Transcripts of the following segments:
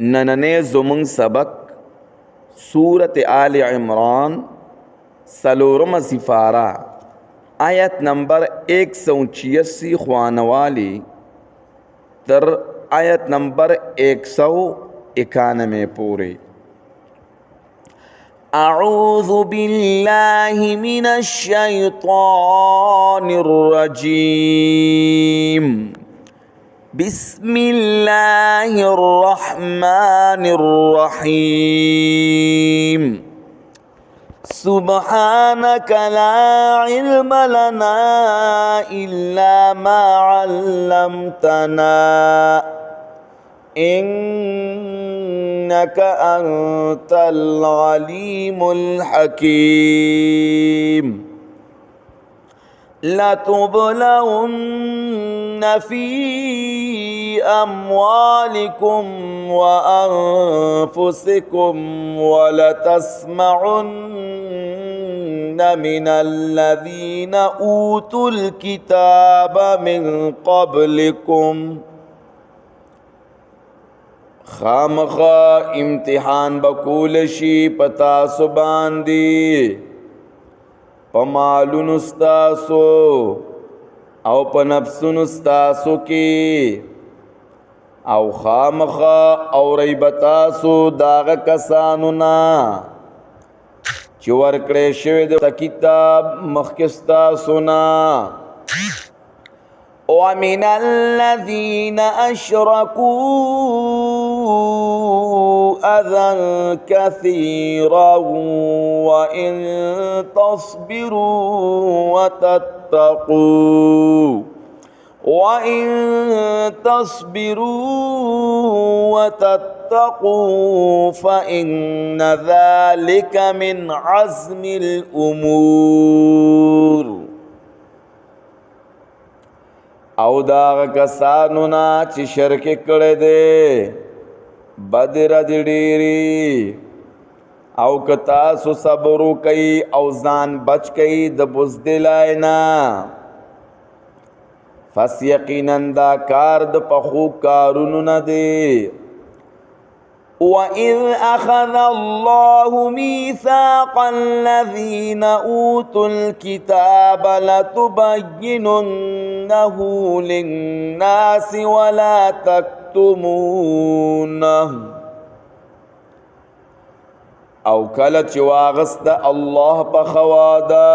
نننے زمن سبق سورت آل عمران سلورم سفارہ آیت نمبر 186 خوانوالی تر آیت نمبر 191 پورے. اعوذ باللہ من الشیطان الرجیم بسم اللہ الرحمن الرحیم سبحانک لا علم لنا الا ما علمتنا انک انت العلیم الحکیم لتبلون في أموالكم وأنفسكم ولتسمعن من الذين أوتوا الكتاب من قبلكم خامخا امتحان بکولشی پتا سباندی پمالون استاسو او پنفسون استاسو کی او خامخا او ریبتاسو داغ کسانونا چور کریشوی دا کتاب مخکستاسونا ومن الذين أشركوا أذى كثيرا وإن تصبروا وتتقوا فإن ذلك من عزم الأمور. او داغ کسانونا چی شرک کردے بدر دیری او کتاسو صبرو کئی او زان بچ کئی د بزدلائنا فس یقیناً دا کار د پخو کارونو ندے. وَإِذْ أَخَذَ اللَّهُ مِيثَاقَ الَّذِينَ أُوتُوا الْكِتَابَ لَتُبَيِّنُنَّهُ لِلنَّاسِ وَلَا تَكْتُمُونَهُ. او کلچ واغست الله پخوادا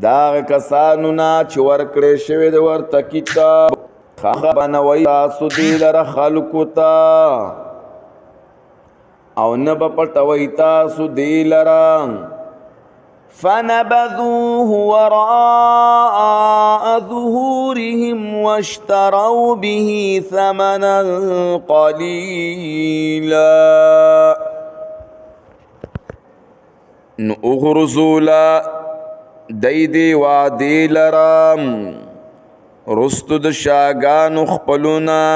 داغ کسانونا چی ورکڑے شوید ورطا کتاب خبنوی تاسو دیلر خلقتا او نب پټوي تاسو دی لرم فنبذوه وراء ظهورهم واشتروا به ثمنا قليلا. نو اغرزولا دیدی وادی لرم رستو د شاگانو خپلونا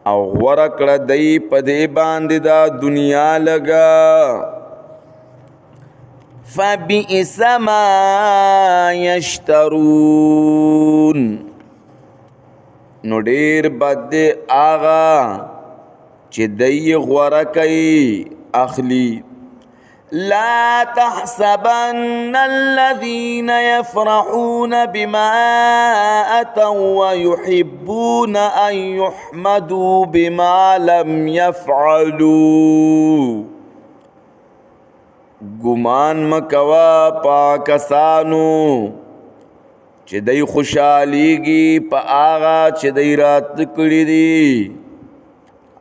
او ورکړه دی پدې باندې دا دنیا لگا. فبئس ما یشترون نو ډیر بد آغا چې دی غوره کوي اخلی. لا تحسبن الذين يفرحون بما أتوا ويحبون أن يحمدوا بما لم يفعلوا. گمان مکوا پاکسانو چې دی خوشحالیږي په آغا چې دی رات کړی دی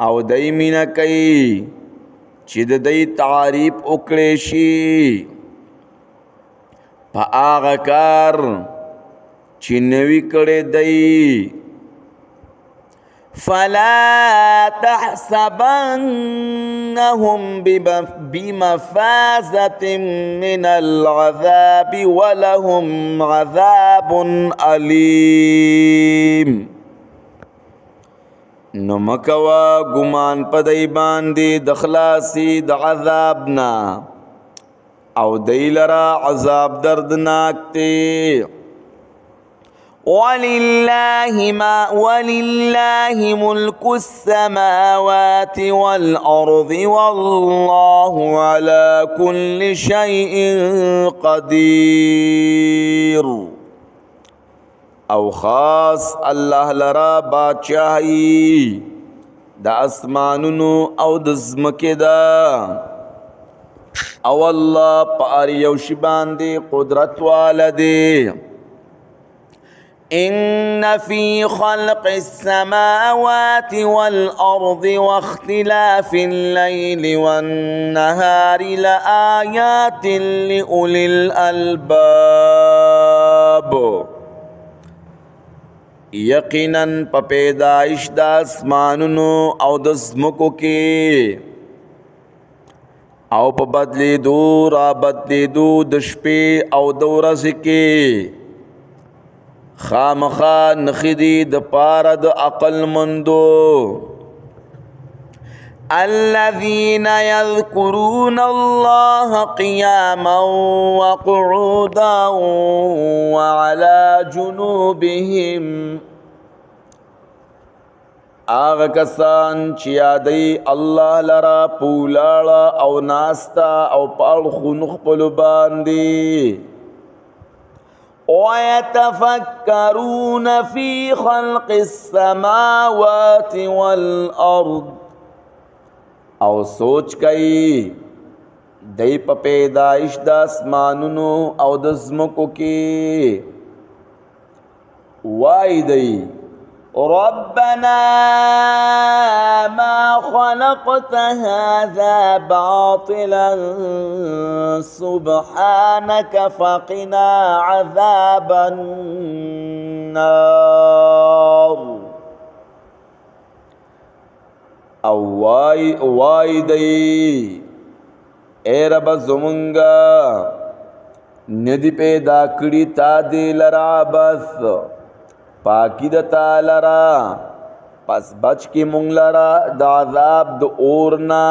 او دی مینا کوي چې د دې تعریف وکړي شي په هغه کار چې نوی کړي دی. فلا تحسبنهم بمفازة من العذاب ولهم عذاب أليم. نو مکوا گمان پدای باندې د خلاصي د عذابنا او دی لرا عذاب دردناک تی. وَلِلَّهِ مُلْكُ السَّمَاوَاتِ وَالْأَرْضِ وَاللَّهُ عَلَى كُلِّ شَيْءٍ قَدِيرٌ. او خاص الله لرا بادشاہی د اسمانونو او د ځمکې ده، او الله په هر یو شي باندې قدرت والا دی. إن في خلق السماوات والأرض واختلاف الليل والنهار لآيات لأولي الألباب. یقیناً په پیدایش د اسمانونو او د ځمکو کې او په بدلیدو را بدلیدو د شپې او د ورځې کې خامخا نښې دي د پاره د عقل مندو. الذين يذكرون الله قياما وقعودا وعلى جنوبهم. آغا کسان چې یادوي الله لرا په ولاړه او ناسته او په اړخونو خپلو باندې. ويتفكرون في خلق السماوات والأرض. او سوچ کوي دی په پیدایش د اسمانونو او د ځمکو کې. وای دی ربنا ما خلقت هذا باطلا سبحانك فقنا عذاب النار. او وای دی اے رب زمونگا ندی پیدا کړی تا دی لرا بس پاکی د تا لرا، پس بچ کی مونگ لرا د عذاب د اورنا.